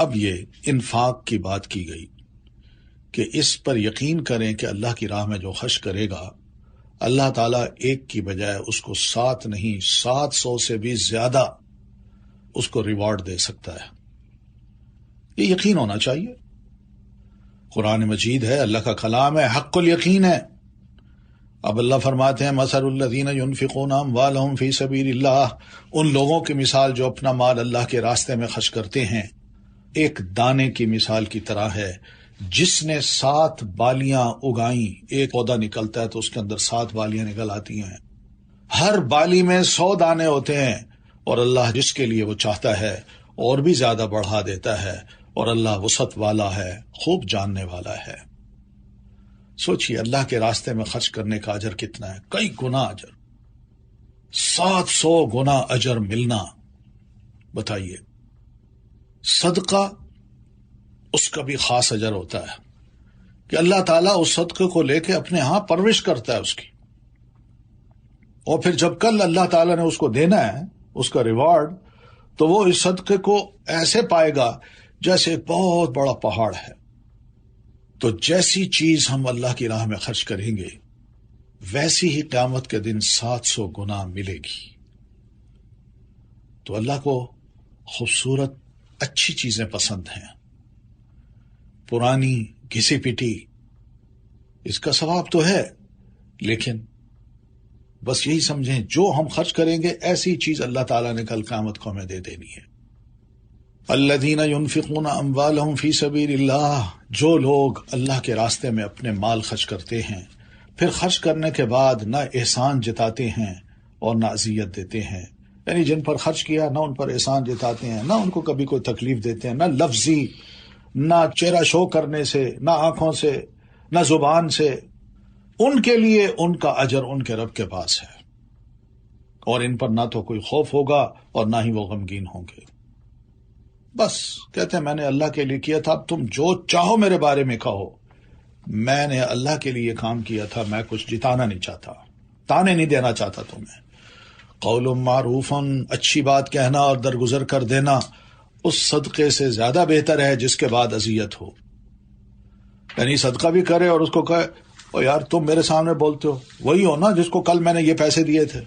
اب یہ انفاق کی بات کی گئی کہ اس پر یقین کریں کہ اللہ کی راہ میں جو خرچ کرے گا اللہ تعالیٰ ایک کی بجائے اس کو 7 نہیں 700 سے بھی زیادہ اس کو ریوارڈ دے سکتا ہے. یہ یقین ہونا چاہیے. قرآن مجید ہے، اللہ کا کلام ہے، حق الیقین ہے. اب اللہ فرماتے ہیں مثل الذین ينفقون اموالهم فی سبیل اللہ، ان لوگوں کی مثال جو اپنا مال اللہ کے راستے میں خرچ کرتے ہیں ایک دانے کی مثال کی طرح ہے جس نے 7 بالیاں اگائیں. ایک پودا نکلتا ہے تو اس کے اندر 7 بالیاں نکل آتی ہیں. ہر بالی میں 100 دانے ہوتے ہیں، اور اللہ جس کے لیے وہ چاہتا ہے اور بھی زیادہ بڑھا دیتا ہے، اور اللہ وسعت والا ہے، خوب جاننے والا ہے. سوچئے اللہ کے راستے میں خرچ کرنے کا اجر کتنا ہے، کئی گنا اجر، 700 گنا اجر ملنا. بتائیے صدقہ اس کا بھی خاص اجر ہوتا ہے کہ اللہ تعالیٰ اس صدقے کو لے کے اپنے ہاں پرورش کرتا ہے اس کی، اور پھر جب کل اللہ تعالیٰ نے اس کو دینا ہے اس کا ریوارڈ، تو وہ اس صدقے کو ایسے پائے گا جیسے ایک بہت بڑا پہاڑ ہے. تو جیسی چیز ہم اللہ کی راہ میں خرچ کریں گے ویسی ہی قیامت کے دن 700 گنا ملے گی. تو اللہ کو خوبصورت اچھی چیزیں پسند ہیں، پرانی گھسی پٹی اس کا ثواب تو ہے، لیکن بس یہی سمجھیں جو ہم خرچ کریں گے ایسی چیز اللہ تعالیٰ نے کل قیامت کو ہمیں دے دینی ہے. الذین ينفقون اموالهم فی سبیل اللہ، جو لوگ اللہ کے راستے میں اپنے مال خرچ کرتے ہیں پھر خرچ کرنے کے بعد نہ احسان جتاتے ہیں اور نہ اذیت دیتے ہیں. یعنی جن پر خرچ کیا نہ ان پر احسان جتاتے ہیں، نہ ان کو کبھی کوئی تکلیف دیتے ہیں، نہ لفظی، نہ چہرہ شو کرنے سے، نہ آنکھوں سے، نہ زبان سے. ان کے لیے ان کا اجر ان کے رب کے پاس ہے، اور ان پر نہ تو کوئی خوف ہوگا اور نہ ہی وہ غمگین ہوں گے. بس کہتے ہیں میں نے اللہ کے لیے کیا تھا، اب تم جو چاہو میرے بارے میں کہو، میں نے اللہ کے لیے کام کیا تھا، میں کچھ جتانا نہیں چاہتا، تانے نہیں دینا چاہتا تمہیں. قول معروف، اچھی بات کہنا اور درگزر کر دینا اس صدقے سے زیادہ بہتر ہے جس کے بعد اذیت ہو. یعنی صدقہ بھی کرے اور اس کو کہے او یار تم میرے سامنے بولتے ہو، وہی ہو نا جس کو کل میں نے یہ پیسے دیے تھے.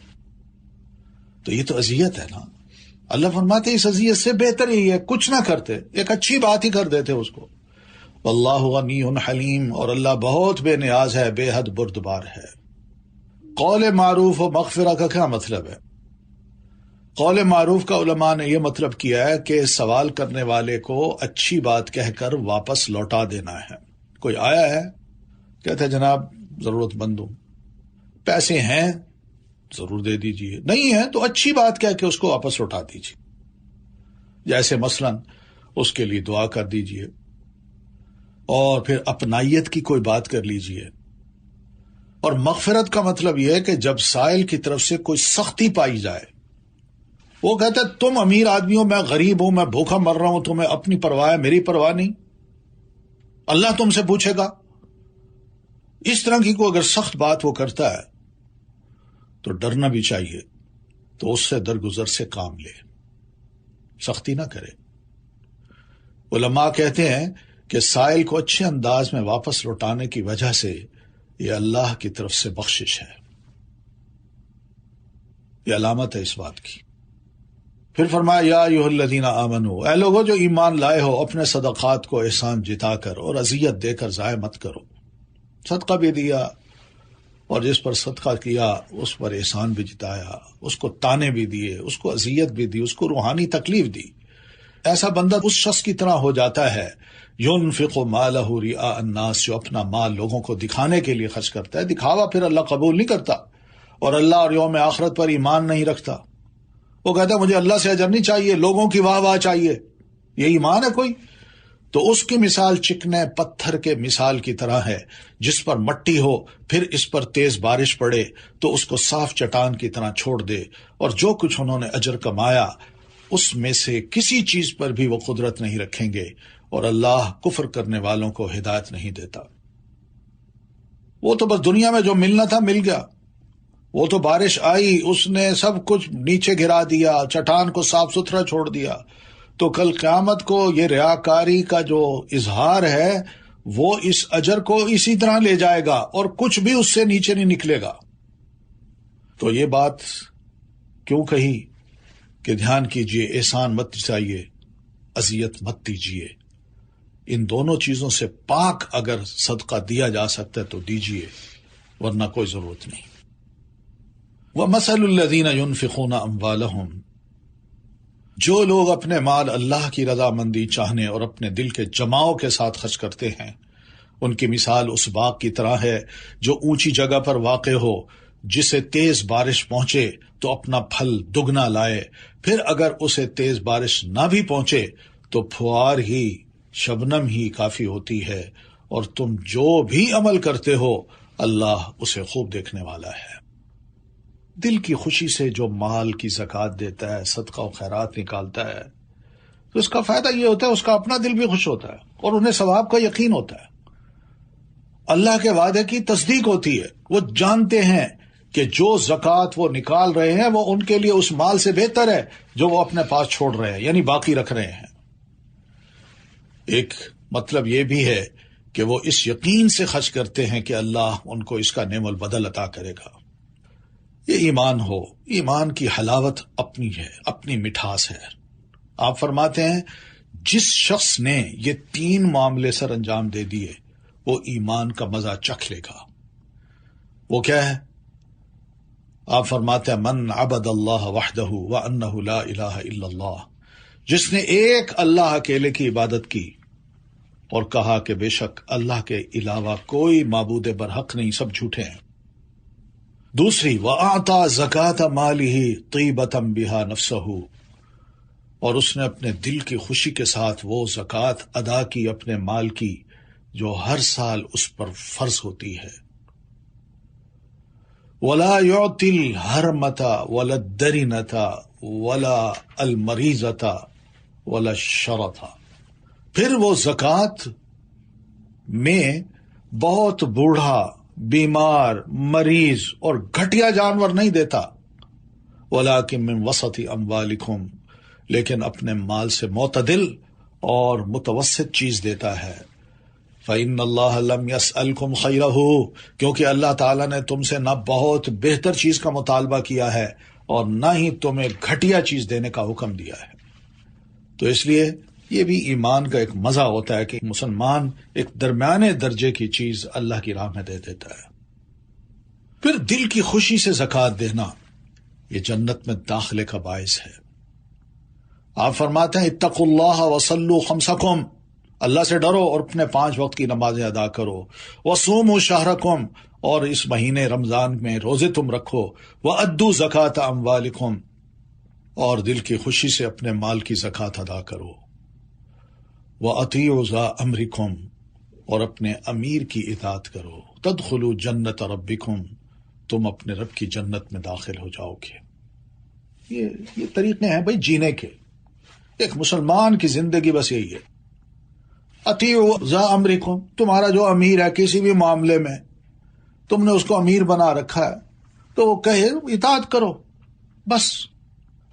تو یہ تو اذیت ہے نا. اللہ فرماتے اس اذیت سے بہتر یہی ہے کچھ نہ کرتے، ایک اچھی بات ہی کر دیتے اس کو. واللہ غنی حلیم، اور اللہ بہت بے نیاز ہے، بے حد بردبار ہے. قول معروف و مغفرہ کا کیا مطلب ہے؟ قول معروف کا علماء نے یہ مطلب کیا ہے کہ سوال کرنے والے کو اچھی بات کہہ کر واپس لوٹا دینا ہے. کوئی آیا ہے کہتے ہیں جناب ضرورت مند ہوں، پیسے ہیں ضرور دے دیجئے، نہیں ہے تو اچھی بات کہہ کے اس کو واپس لوٹا دیجئے. جیسے مثلا اس کے لیے دعا کر دیجئے، اور پھر اپنائیت کی کوئی بات کر لیجئے. اور مغفرت کا مطلب یہ ہے کہ جب سائل کی طرف سے کوئی سختی پائی جائے، وہ کہتا ہے تم امیر آدمی ہو، میں غریب ہوں، میں بھوکا مر رہا ہوں، تمہیں اپنی پرواہ ہے میری پرواہ نہیں، اللہ تم سے پوچھے گا. اس طرح کی کوئی اگر سخت بات وہ کرتا ہے تو ڈرنا بھی چاہیے، تو اس سے درگزر سے کام لے، سختی نہ کرے. علماء کہتے ہیں کہ سائل کو اچھے انداز میں واپس لوٹانے کی وجہ سے یہ اللہ کی طرف سے بخشش ہے، یہ علامت ہے اس بات کی. پھر فرمایا یا ایھا الذین آمنوا، اے لوگو جو ایمان لائے ہو اپنے صدقات کو احسان جتا کر اور اذیت دے کر ضائع مت کرو. صدقہ بھی دیا اور جس پر صدقہ کیا اس پر احسان بھی جتایا، اس کو تانے بھی دیے، اس کو اذیت بھی دی، اس کو روحانی تکلیف دی. ایسا بندہ اس شخص کی طرح ہو جاتا ہے ينفق مالہ رئاء الناس، جو اپنا مال لوگوں کو دکھانے کے لیے خرچ کرتا ہے. دکھاوا پھر اللہ قبول نہیں کرتا، اور اللہ اور یوم آخرت پر ایمان نہیں رکھتا. وہ کہتا ہے مجھے اللہ سے اجر نہیں چاہیے، لوگوں کی واہ واہ چاہیے. یہ ایمان ہے کوئی؟ تو اس کی مثال چکنے پتھر کے مثال کی طرح ہے جس پر مٹی ہو، پھر اس پر تیز بارش پڑے تو اس کو صاف چٹان کی طرح چھوڑ دے، اور جو کچھ انہوں نے اجر کمایا اس میں سے کسی چیز پر بھی وہ قدرت نہیں رکھیں گے. اور اللہ کفر کرنے والوں کو ہدایت نہیں دیتا. وہ تو بس دنیا میں جو ملنا تھا مل گیا، وہ تو بارش آئی اس نے سب کچھ نیچے گرا دیا، چٹان کو صاف ستھرا چھوڑ دیا، تو کل قیامت کو یہ ریاکاری کا جو اظہار ہے وہ اس اجر کو اسی طرح لے جائے گا اور کچھ بھی اس سے نیچے نہیں نکلے گا۔ تو یہ بات کیوں کہی کہ دھیان کیجئے، احسان مت چاہیے، اذیت مت دیجیے، ان دونوں چیزوں سے پاک اگر صدقہ دیا جا سکتا ہے تو دیجیے، ورنہ کوئی ضرورت نہیں۔ وَمَثَلُ الَّذِينَ يُنْفِقُونَ أَمْوَالَهُمْ، جو لوگ اپنے مال اللہ کی رضامندی چاہنے اور اپنے دل کے جماؤ کے ساتھ خرچ کرتے ہیں، ان کی مثال اس باغ کی طرح ہے جو اونچی جگہ پر واقع ہو، جسے تیز بارش پہنچے تو اپنا پھل دگنا لائے، پھر اگر اسے تیز بارش نہ بھی پہنچے تو پھوار ہی شبنم ہی کافی ہوتی ہے، اور تم جو بھی عمل کرتے ہو اللہ اسے خوب دیکھنے والا ہے۔ دل کی خوشی سے جو مال کی زکوٰۃ دیتا ہے، صدقہ و خیرات نکالتا ہے، تو اس کا فائدہ یہ ہوتا ہے اس کا اپنا دل بھی خوش ہوتا ہے اور انہیں ثواب کا یقین ہوتا ہے، اللہ کے وعدے کی تصدیق ہوتی ہے، وہ جانتے ہیں کہ جو زکوٰۃ وہ نکال رہے ہیں وہ ان کے لیے اس مال سے بہتر ہے جو وہ اپنے پاس چھوڑ رہے ہیں، یعنی باقی رکھ رہے ہیں۔ ایک مطلب یہ بھی ہے کہ وہ اس یقین سے خرچ کرتے ہیں کہ اللہ ان کو اس کا نعم البدل عطا کرے گا۔ یہ ایمان ہو، ایمان کی حلاوت اپنی ہے، اپنی مٹھاس ہے۔ آپ فرماتے ہیں جس شخص نے یہ 3 معاملے سر انجام دے دیے وہ ایمان کا مزہ چکھ لے گا۔ وہ کیا ہے؟ آپ فرماتے ہیں من عبد اللہ وحدہ وانہ لا الہ الا اللہ، جس نے ایک اللہ اکیلے کی عبادت کی اور کہا کہ بے شک اللہ کے علاوہ کوئی معبود برحق نہیں، سب جھوٹے ہیں۔ دوسری وَأَعْطَى زَكَاةَ مَالِهِ طِيبَةً بِهَا نَفْسَهُ، اور اس نے اپنے دل کی خوشی کے ساتھ وہ زکوٰۃ ادا کی اپنے مال کی جو ہر سال اس پر فرض ہوتی ہے۔ وَلَا يُعْطِي الْحَرْمَةَ وَلَا الدَّرِنَةَ وَلَا الْمَرِيضَةَ وَلَا الشَّرَةَ، پھر وہ زکوٰۃ میں بہت بوڑھا، بیمار، مریض اور گھٹیا جانور نہیں دیتا، وَلَٰكِن مِّن وَسَطِ أَمْوَالِكُمْ، لیکن اپنے مال سے معتدل اور متوسط چیز دیتا ہے۔ فَإِنَّ اللَّهَ لَمْ يَسْأَلْكُمْ خَيْرَهُ، کیونکہ اللہ تعالیٰ نے تم سے نہ بہت بہتر چیز کا مطالبہ کیا ہے اور نہ ہی تمہیں گھٹیا چیز دینے کا حکم دیا ہے۔ تو اس لیے یہ بھی ایمان کا ایک مزہ ہوتا ہے کہ مسلمان ایک درمیانے درجے کی چیز اللہ کی راہ میں دے دیتا ہے۔ پھر دل کی خوشی سے زکوٰۃ دینا یہ جنت میں داخلے کا باعث ہے۔ آپ فرماتے ہیں اتقوا اللہ وصلوا خمسکم، اللہ سے ڈرو اور اپنے 5 وقت کی نمازیں ادا کرو، وصوموا شہرکم، اور اس مہینے رمضان میں روزے تم رکھو، وادوا زکاۃ اموالکم، اور دل کی خوشی سے اپنے مال کی زکوٰۃ ادا کرو، وَأَطِيعُوا ذَا أَمْرِكُمْ، اور اپنے امیر کی اطاعت کرو، تدخلوا جنت ربکم، تم اپنے رب کی جنت میں داخل ہو جاؤ گے۔ یہ طریقے ہیں بھائی جینے کے، ایک مسلمان کی زندگی بس یہی ہے۔ اطیعوا ذا امرکم، تمہارا جو امیر ہے کسی بھی معاملے میں تم نے اس کو امیر بنا رکھا ہے تو وہ کہے اطاعت کرو، بس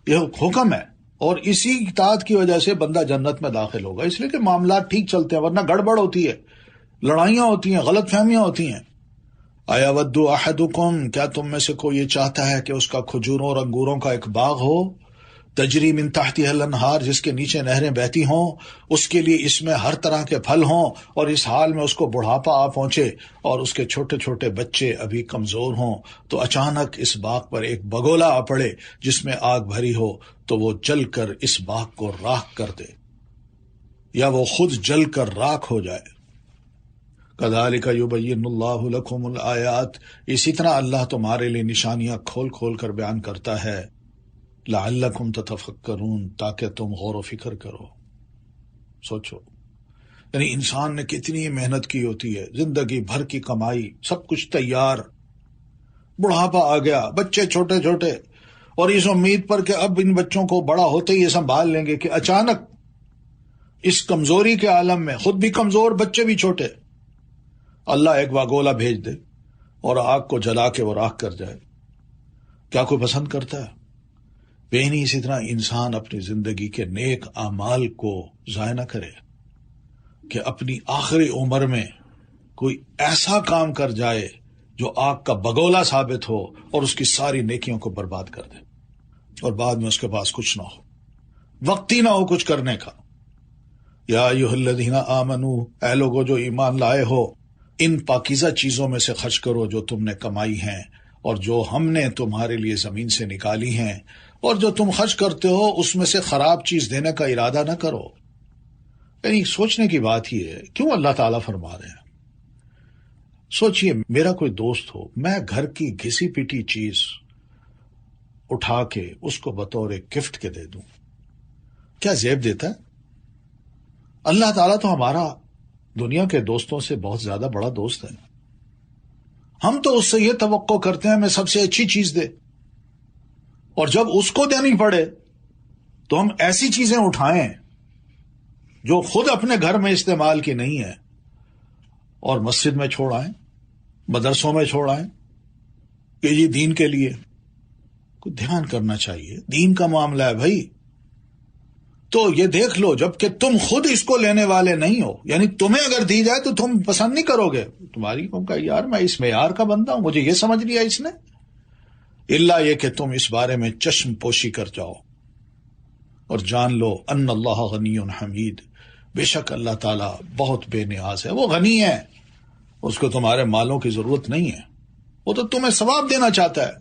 یہ حکم ہے، اور اسی اطاعت کی وجہ سے بندہ جنت میں داخل ہوگا، اس لیے کہ معاملات ٹھیک چلتے ہیں، ورنہ گڑبڑ ہوتی ہے، لڑائیاں ہوتی ہیں، غلط فہمیاں ہوتی ہیں۔ اَيَوَدُّ أَحَدُكُمْ، کیا تم میں سے کوئی یہ چاہتا ہے کہ اس کا کھجوروں اور انگوروں کا ایک باغ ہو، تجری من تحتها الانہار، جس کے نیچے نہریں بہتی ہوں، اس کے لیے اس میں ہر طرح کے پھل ہوں، اور اس حال میں اس کو بڑھاپا آ پہنچے اور اس کے چھوٹے چھوٹے بچے ابھی کمزور ہوں، تو اچانک اس باغ پر ایک بگولا آ پڑے جس میں آگ بھری ہو، تو وہ جل کر اس باغ کو راکھ کر دے یا وہ خود جل کر راکھ ہو جائے۔ کذالک یبین اللہ لکم الآیات، اسی طرح اللہ تمہارے لیے نشانیاں کھول کھول کر بیان کرتا ہے، لعلکم تتفکرون، تاکہ تم غور و فکر کرو، سوچو۔ یعنی انسان نے کتنی محنت کی ہوتی ہے، زندگی بھر کی کمائی، سب کچھ تیار، بڑھاپا آ گیا، بچے چھوٹے چھوٹے، اور اس امید پر کہ اب ان بچوں کو بڑا ہوتے ہی یہ سنبھال لیں گے، کہ اچانک اس کمزوری کے عالم میں، خود بھی کمزور، بچے بھی چھوٹے، اللہ ایک واگولا بھیج دے اور آگ کو جلا کے وہ راکھ کر جائے۔ کیا کوئی پسند کرتا ہے؟ بے نہیں اسی طرح انسان اپنی زندگی کے نیک اعمال کو ضائع نہ کرے کہ اپنی آخری عمر میں کوئی ایسا کام کر جائے جو آگ کا بگولا ثابت ہو اور اس کی ساری نیکیوں کو برباد کر دے، اور بعد میں اس کے پاس کچھ نہ ہو، وقت ہی نہ ہو کچھ کرنے کا۔ یا ایھا الذین آمنوا، اے لوگو جو ایمان لائے ہو، ان پاکیزہ چیزوں میں سے خرچ کرو جو تم نے کمائی ہیں اور جو ہم نے تمہارے لیے زمین سے نکالی ہیں، اور جو تم خرچ کرتے ہو اس میں سے خراب چیز دینے کا ارادہ نہ کرو۔ یعنی سوچنے کی بات ہی ہے، کیوں اللہ تعالیٰ فرما رہے ہیں؟ سوچئے میرا کوئی دوست ہو، میں گھر کی گھسی پیٹی چیز اٹھا کے اس کو بطور ایک گفٹ کے دے دوں، کیا زیب دیتا ہے؟ اللہ تعالیٰ تو ہمارا دنیا کے دوستوں سے بہت زیادہ بڑا دوست ہے۔ ہم تو اس سے یہ توقع کرتے ہیں ہمیں سب سے اچھی چیز دے، اور جب اس کو دینی پڑے تو ہم ایسی چیزیں اٹھائیں جو خود اپنے گھر میں استعمال کی نہیں ہے اور مسجد میں چھوڑ آئیں، مدرسوں میں چھوڑ آئیں کہ یہ دین کے لیے۔ کو دھیان کرنا چاہیے، دین کا معاملہ ہے بھائی۔ تو یہ دیکھ لو جب کہ تم خود اس کو لینے والے نہیں ہو، یعنی تمہیں اگر دی جائے تو تم پسند نہیں کرو گے، تمہاری کو کہا یار میں اس معیار کا بندہ ہوں، مجھے یہ سمجھ لیا اس نے، الا یہ کہ تم اس بارے میں چشم پوشی کر جاؤ اور جان لو ان اللہ غنی حمید، بے شک اللہ تعالیٰ بہت بے نیاز ہے، وہ غنی ہے، اس کو تمہارے مالوں کی ضرورت نہیں ہے، وہ تو تمہیں ثواب دینا چاہتا ہے،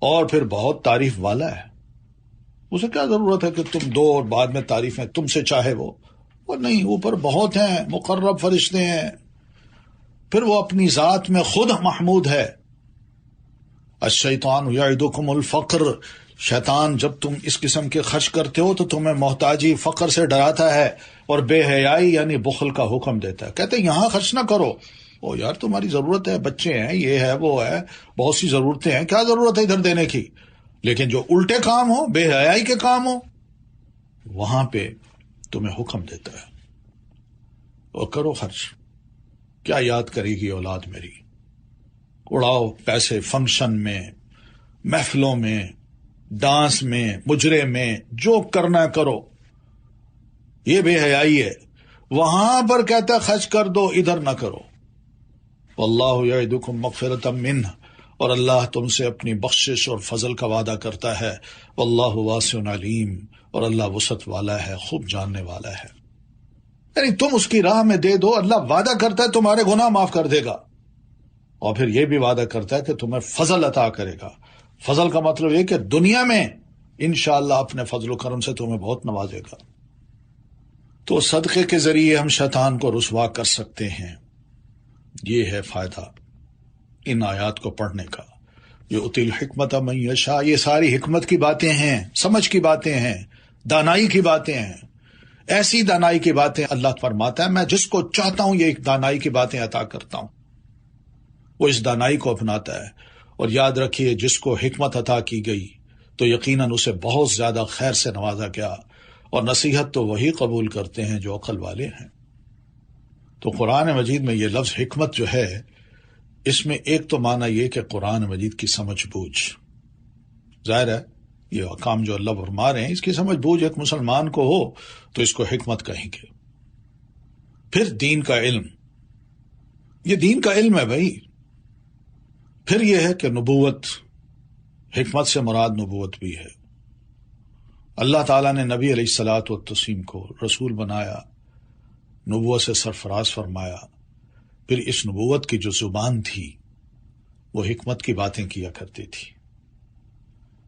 اور پھر بہت تعریف والا ہے، اسے کیا ضرورت ہے کہ تم دو اور بعد میں تعریفیں تم سے چاہے وہ نہیں، اوپر بہت ہیں، مقرب فرشتے ہیں، پھر وہ اپنی ذات میں خود محمود ہے۔ الشیطان یعدکم الفقر، شیطان جب تم اس قسم کے خرچ کرتے ہو تو تمہیں محتاجی فقر سے ڈراتا ہے اور بے حیائی یعنی بخل کا حکم دیتا ہے، کہتے ہیں یہاں خرچ نہ کرو، او یار تمہاری ضرورت ہے، بچے ہیں، یہ ہے وہ ہے، بہت سی ضرورتیں ہیں، کیا ضرورت ہے ادھر دینے کی؟ لیکن جو الٹے کام ہو، بے حیائی کے کام ہو، وہاں پہ تمہیں حکم دیتا ہے اور کرو خرچ۔ کیا یاد کرے گی اولاد میری؟ اڑاؤ پیسے فنکشن میں، محفلوں میں، ڈانس میں، مجرے میں، جو کرنا کرو، یہ بے حیائی ہے۔ وہاں پر کہتا ہے خرچ کر دو، ادھر نہ کرو۔ واللہ یعدکم مغفرۃ منہ، اور اللہ تم سے اپنی بخشش اور فضل کا وعدہ کرتا ہے۔ واللہ واسع علیم، اور اللہ وسعت والا ہے، خوب جاننے والا ہے۔ یعنی تم اس کی راہ میں دے دو، اللہ وعدہ کرتا ہے تمہارے گناہ معاف کر دے گا، اور پھر یہ بھی وعدہ کرتا ہے کہ تمہیں فضل عطا کرے گا۔ فضل کا مطلب یہ کہ دنیا میں انشاءاللہ اپنے فضل و کرم سے تمہیں بہت نوازے گا۔ تو صدقے کے ذریعے ہم شیطان کو رسوا کر سکتے ہیں، یہ ہے فائدہ ان آیات کو پڑھنے کا۔ یؤتی الحکمت من یشاء، یہ ساری حکمت کی باتیں ہیں، سمجھ کی باتیں ہیں، دانائی کی باتیں ہیں، ایسی دانائی کی باتیں اللہ فرماتا ہے میں جس کو چاہتا ہوں یہ دانائی کی باتیں عطا کرتا ہوں، وہ اس دانائی کو اپناتا ہے۔ اور یاد رکھیے جس کو حکمت عطا کی گئی تو یقیناً اسے بہت زیادہ خیر سے نوازا گیا، اور نصیحت تو وہی قبول کرتے ہیں جو عقل والے ہیں۔ تو قرآن مجید میں یہ لفظ حکمت جو ہے، اس میں ایک تو معنی یہ کہ قرآن مجید کی سمجھ بوجھ، ظاہر ہے یہ احکام جو اللہ فرما رہے ہیں اس کی سمجھ بوجھ ایک مسلمان کو ہو تو اس کو حکمت کہیں گے۔ پھر دین کا علم، یہ دین کا علم ہے بھائی۔ پھر یہ ہے کہ نبوت، حکمت سے مراد نبوت بھی ہے۔ اللہ تعالیٰ نے نبی علیہ الصلاۃ والتسلیم کو رسول بنایا، نبوت سے سرفراز فرمایا، پھر اس نبوت کی جو زبان تھی وہ حکمت کی باتیں کیا کرتی تھی۔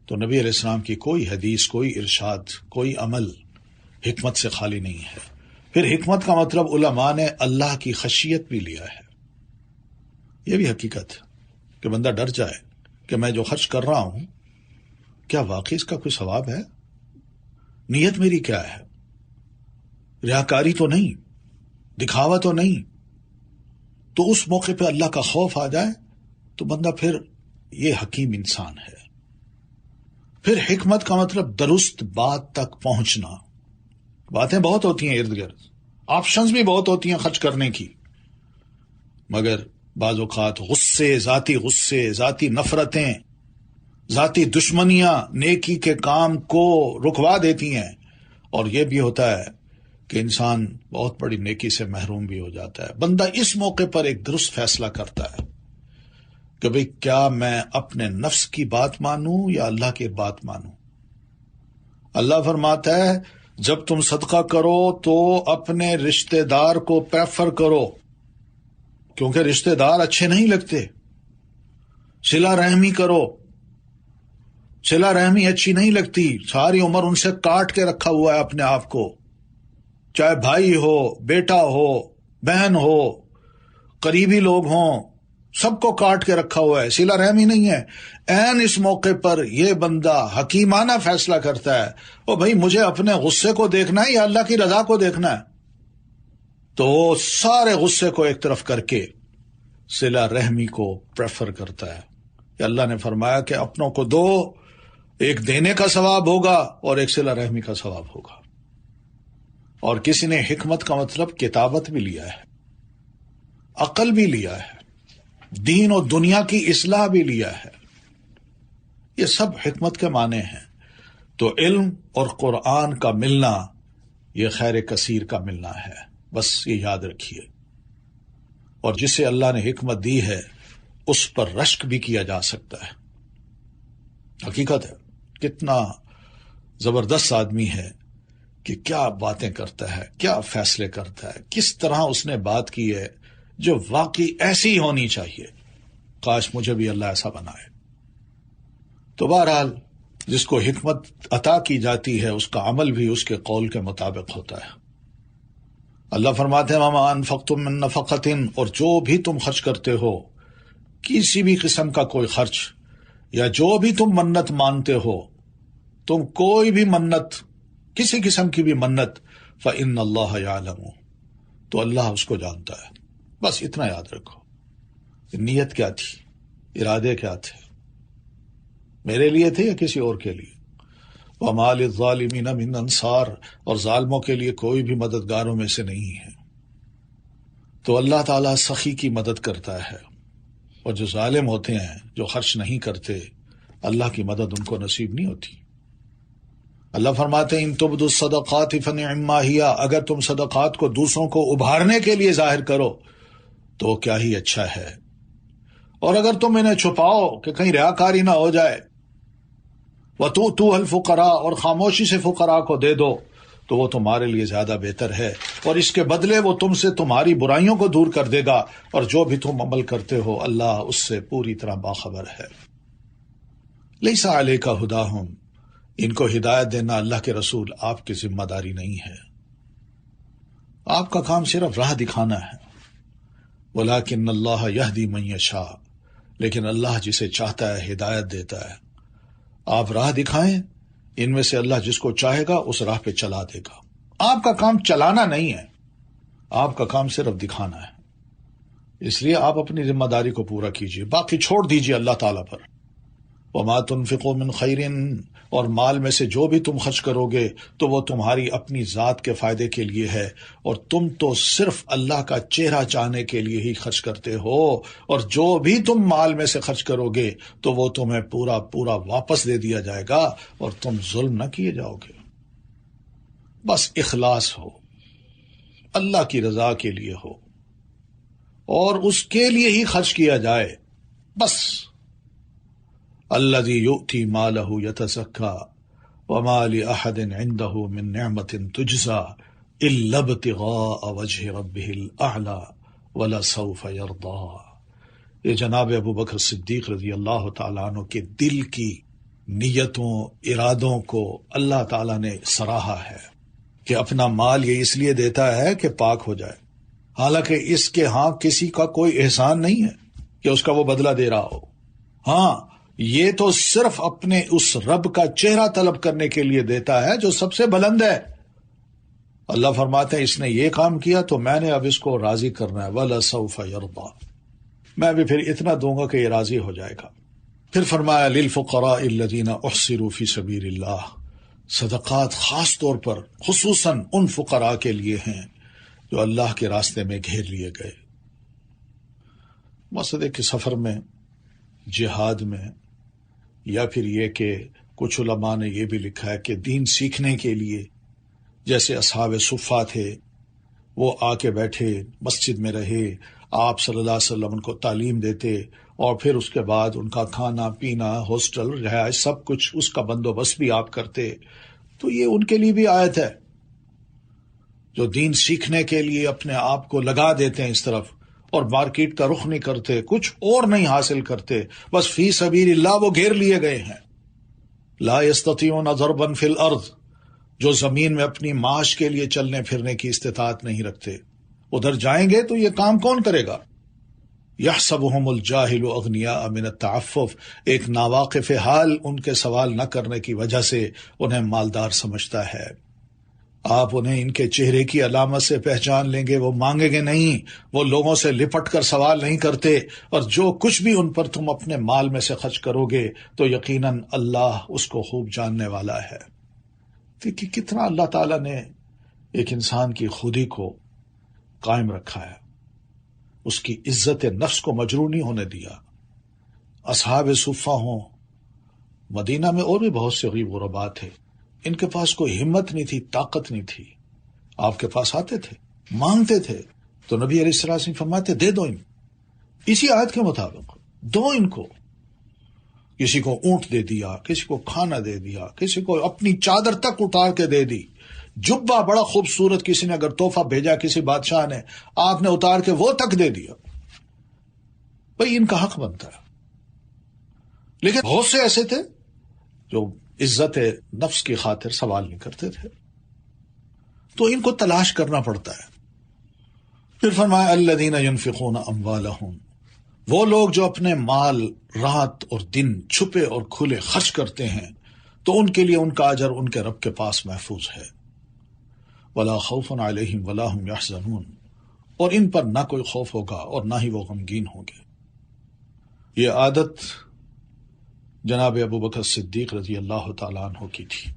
تو نبی علیہ السلام کی کوئی حدیث، کوئی ارشاد، کوئی عمل حکمت سے خالی نہیں ہے۔ پھر حکمت کا مطلب علماء نے اللہ کی خشیت بھی لیا ہے۔ یہ بھی حقیقت ہے کہ بندہ ڈر جائے کہ میں جو خرچ کر رہا ہوں کیا واقعی اس کا کوئی ثواب ہے، نیت میری کیا ہے، ریاکاری تو نہیں، دکھاوا تو نہیں۔ تو اس موقع پہ اللہ کا خوف آ جائے تو بندہ پھر یہ حکیم انسان ہے۔ پھر حکمت کا مطلب درست بات تک پہنچنا۔ باتیں بہت ہوتی ہیں ارد گرد، آپشنز بھی بہت ہوتی ہیں خرچ کرنے کی، مگر بعض اوقات غصے، ذاتی نفرتیں، ذاتی دشمنیاں نیکی کے کام کو رکوا دیتی ہیں، اور یہ بھی ہوتا ہے کہ انسان بہت بڑی نیکی سے محروم بھی ہو جاتا ہے۔ بندہ اس موقع پر ایک درست فیصلہ کرتا ہے کہ بھئی کیا میں اپنے نفس کی بات مانوں یا اللہ کی بات مانوں۔ اللہ فرماتا ہے جب تم صدقہ کرو تو اپنے رشتہ دار کو پریفر کرو، کیونکہ رشتہ دار اچھے نہیں لگتے۔ صلہ رحمی کرو، صلہ رحمی اچھی نہیں لگتی، ساری عمر ان سے کاٹ کے رکھا ہوا ہے اپنے آپ کو، چاہے بھائی ہو، بیٹا ہو، بہن ہو، قریبی لوگ ہوں، سب کو کاٹ کے رکھا ہوا ہے، صلہ رحمی نہیں ہے۔ عین اس موقع پر یہ بندہ حکیمانہ فیصلہ کرتا ہے، او بھائی مجھے اپنے غصے کو دیکھنا ہے یا اللہ کی رضا کو دیکھنا ہے، تو وہ سارے غصے کو ایک طرف کر کے صلہ رحمی کو پریفر کرتا ہے کہ اللہ نے فرمایا کہ اپنوں کو دو، ایک دینے کا ثواب ہوگا اور ایک صلہ رحمی کا ثواب ہوگا۔ اور کسی نے حکمت کا مطلب کتابت بھی لیا ہے، عقل بھی لیا ہے، دین و دنیا کی اصلاح بھی لیا ہے، یہ سب حکمت کے معنی ہیں۔ تو علم اور قرآن کا ملنا یہ خیر کثیر کا ملنا ہے، بس یہ یاد رکھیے۔ اور جسے اللہ نے حکمت دی ہے اس پر رشک بھی کیا جا سکتا ہے، حقیقت ہے۔ کتنا زبردست آدمی ہے کہ کیا باتیں کرتا ہے، کیا فیصلے کرتا ہے، کس طرح اس نے بات کی ہے جو واقعی ایسی ہونی چاہیے۔ کاش مجھے بھی اللہ ایسا بنائے۔ تو بہرحال جس کو حکمت عطا کی جاتی ہے اس کا عمل بھی اس کے قول کے مطابق ہوتا ہے۔ اللہ فرماتے ہیں وَمَا أَنفَقْتُم مِّن نَفَقَةٍ، اور جو بھی تم خرچ کرتے ہو، کسی بھی قسم کا کوئی خرچ، یا جو بھی تم منت مانتے ہو، تم کوئی بھی منت، کسی قسم کی بھی منت، فَإِنَّ اللَّهَ يَعْلَمُ، تو اللہ اس کو جانتا ہے۔ بس اتنا یاد رکھو، نیت کیا تھی، ارادے کیا تھے، میرے لیے تھے یا کسی اور کے لیے۔ وَمَا لِلظَّالِمِينَ مِنْ أَنصَارٍ، اور ظالموں کے لیے کوئی بھی مددگاروں میں سے نہیں ہے۔ تو اللہ تعالیٰ سخی کی مدد کرتا ہے، اور جو ظالم ہوتے ہیں، جو خرچ نہیں کرتے، اللہ کی مدد ان کو نصیب نہیں ہوتی۔ اللہ فرماتے ہیں ان تبدوا الصدقات فنعما ہی، اگر تم صدقات کو دوسروں کو ابھارنے کے لیے ظاہر کرو تو کیا ہی اچھا ہے، اور اگر تم انہیں چھپاؤ کہ کہیں ریاکاری نہ ہو جائے، وَتُؤْتُوهَا الْفُقَرَاءَ، اور خاموشی سے فقراء کو دے دو، تو وہ تمہارے لیے زیادہ بہتر ہے، اور اس کے بدلے وہ تم سے تمہاری برائیوں کو دور کر دے گا، اور جو بھی تم عمل کرتے ہو اللہ اس سے پوری طرح باخبر ہے۔ لَيْسَ عَلَيْكَ هُدَاهُمْ، ان کو ہدایت دینا اللہ کے رسول آپ کی ذمہ داری نہیں ہے، آپ کا کام صرف راہ دکھانا ہے۔ وَلَكِنَّ اللَّهَ يَهْدِي مَن يَشَاءُ، لیکن اللہ جسے چاہتا ہے ہدایت دیتا ہے۔ آپ راہ دکھائیں، ان میں سے اللہ جس کو چاہے گا اس راہ پہ چلا دے گا۔ آپ کا کام چلانا نہیں ہے، آپ کا کام صرف دکھانا ہے، اس لیے آپ اپنی ذمہ داری کو پورا کیجیے، باقی چھوڑ دیجیے اللہ تعالیٰ پر۔ وَمَا تُنْفِقُوا مِنْ خَيْرٍ، اور مال میں سے جو بھی تم خرچ کرو گے تو وہ تمہاری اپنی ذات کے فائدے کے لیے ہے، اور تم تو صرف اللہ کا چہرہ چاہنے کے لیے ہی خرچ کرتے ہو، اور جو بھی تم مال میں سے خرچ کرو گے تو وہ تمہیں پورا پورا واپس دے دیا جائے گا، اور تم ظلم نہ کیے جاؤ گے۔ بس اخلاص ہو، اللہ کی رضا کے لیے ہو، اور اس کے لیے ہی خرچ کیا جائے، بس۔ الذی یؤتی مالہ یتزکی وما لأحد عنده من نعمة تجزى الا ابتغاء وجه ربه الاعلی ولسوف یرضی، یہ جناب ابو بکر صدیق رضی اللہ تعالیٰ عنہ کے دل کی نیتوں، ارادوں کو اللہ تعالیٰ نے سراہا ہے کہ اپنا مال یہ اس لیے دیتا ہے کہ پاک ہو جائے، حالانکہ اس کے ہاں کسی کا کوئی احسان نہیں ہے کہ اس کا وہ بدلہ دے رہا ہو، ہاں یہ تو صرف اپنے اس رب کا چہرہ طلب کرنے کے لیے دیتا ہے جو سب سے بلند ہے۔ اللہ فرماتے ہیں اس نے یہ کام کیا تو میں نے اب اس کو راضی کرنا ہے، وَلَسَوْفَ يَرْضَىٰ، میں بھی پھر اتنا دوں گا کہ یہ راضی ہو جائے گا۔ پھر فرمایا لِلْفُقَرَاءِ الَّذِينَ أُحْصِرُوا فِي سَبِيلِ اللَّهِ، صدقات خاص طور پر خصوصاً ان فقراء کے لیے ہیں جو اللہ کے راستے میں گھیر لیے گئے، مسجد کے سفر میں، جہاد میں، یا پھر یہ کہ کچھ علماء نے یہ بھی لکھا ہے کہ دین سیکھنے کے لیے جیسے اصحاب صفہ تھے، وہ آ کے بیٹھے مسجد میں رہے، آپ صلی اللہ علیہ وسلم ان کو تعلیم دیتے، اور پھر اس کے بعد ان کا کھانا پینا، ہاسٹل، رہائش، سب کچھ اس کا بندوبست بھی آپ کرتے، تو یہ ان کے لیے بھی آیت ہے، جو دین سیکھنے کے لیے اپنے آپ کو لگا دیتے ہیں اس طرف، اور مارکیٹ کا رخ نہیں کرتے، کچھ اور نہیں حاصل کرتے، بس فی سبیل اللہ وہ گھیر لیے گئے ہیں۔ لا یستطیعون ضربا فی الارض، جو زمین میں اپنی معاش کے لیے چلنے پھرنے کی استطاعت نہیں رکھتے، ادھر جائیں گے تو یہ کام کون کرے گا؟ یحسبهم الجاہل اغنیاء من التعفف، ایک ناواقف حال ان کے سوال نہ کرنے کی وجہ سے انہیں مالدار سمجھتا ہے۔ آپ انہیں ان کے چہرے کی علامت سے پہچان لیں گے، وہ مانگیں گے نہیں، وہ لوگوں سے لپٹ کر سوال نہیں کرتے، اور جو کچھ بھی ان پر تم اپنے مال میں سے خرچ کرو گے تو یقیناً اللہ اس کو خوب جاننے والا ہے۔ کہ کتنا اللہ تعالیٰ نے ایک انسان کی خودی کو قائم رکھا ہے، اس کی عزت نفس کو مجروح نہیں ہونے دیا۔ اصحاب صفہ ہوں، مدینہ میں اور بھی بہت سے غریب غربا تھے، ان کے پاس کوئی ہمت نہیں تھی، طاقت نہیں تھی، آپ کے پاس آتے تھے، مانگتے تھے، تو نبی علیہ السلام سے فرماتے دے دو ان، اسی آیت کے مطابق دو ان کو۔ کسی کو اونٹ دے دیا، کسی کو کھانا دے دیا، کسی کو اپنی چادر تک اتار کے دے دی، جبہ بڑا خوبصورت کسی نے اگر تحفہ بھیجا کسی بادشاہ نے، آپ نے اتار کے وہ تک دے دیا، بھئی ان کا حق بنتا ہے۔ لیکن بہت سے ایسے تھے جو عزت نفس کی خاطر سوال نہیں کرتے تھے، تو ان کو تلاش کرنا پڑتا ہے۔ پھر فرمایا الذین ینفقون اموالہم، وہ لوگ جو اپنے مال رات اور دن چھپے اور کھلے خرچ کرتے ہیں، تو ان کے لیے ان کا اجر ان کے رب کے پاس محفوظ ہے۔ ولا خوف علیہم ولا هم یحزنون، اور ان پر نہ کوئی خوف ہوگا اور نہ ہی وہ غمگین ہوں گے۔ یہ عادت جناب ابو بکر صدیق رضی اللہ تعالیٰ عنہ کی تھی،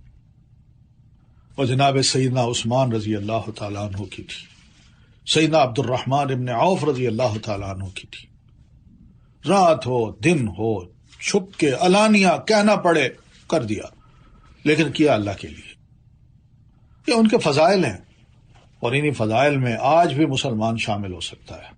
اور جناب سیدنا عثمان رضی اللہ تعالیٰ عنہ کی تھی، سیدنا عبد الرحمن ابن عوف رضی اللہ تعالیٰ عنہ کی تھی۔ رات ہو دن ہو، چھپ کے علانیہ کہنا پڑے کر دیا، لیکن کیا اللہ کے لیے۔ یہ ان کے فضائل ہیں، اور انہی فضائل میں آج بھی مسلمان شامل ہو سکتا ہے۔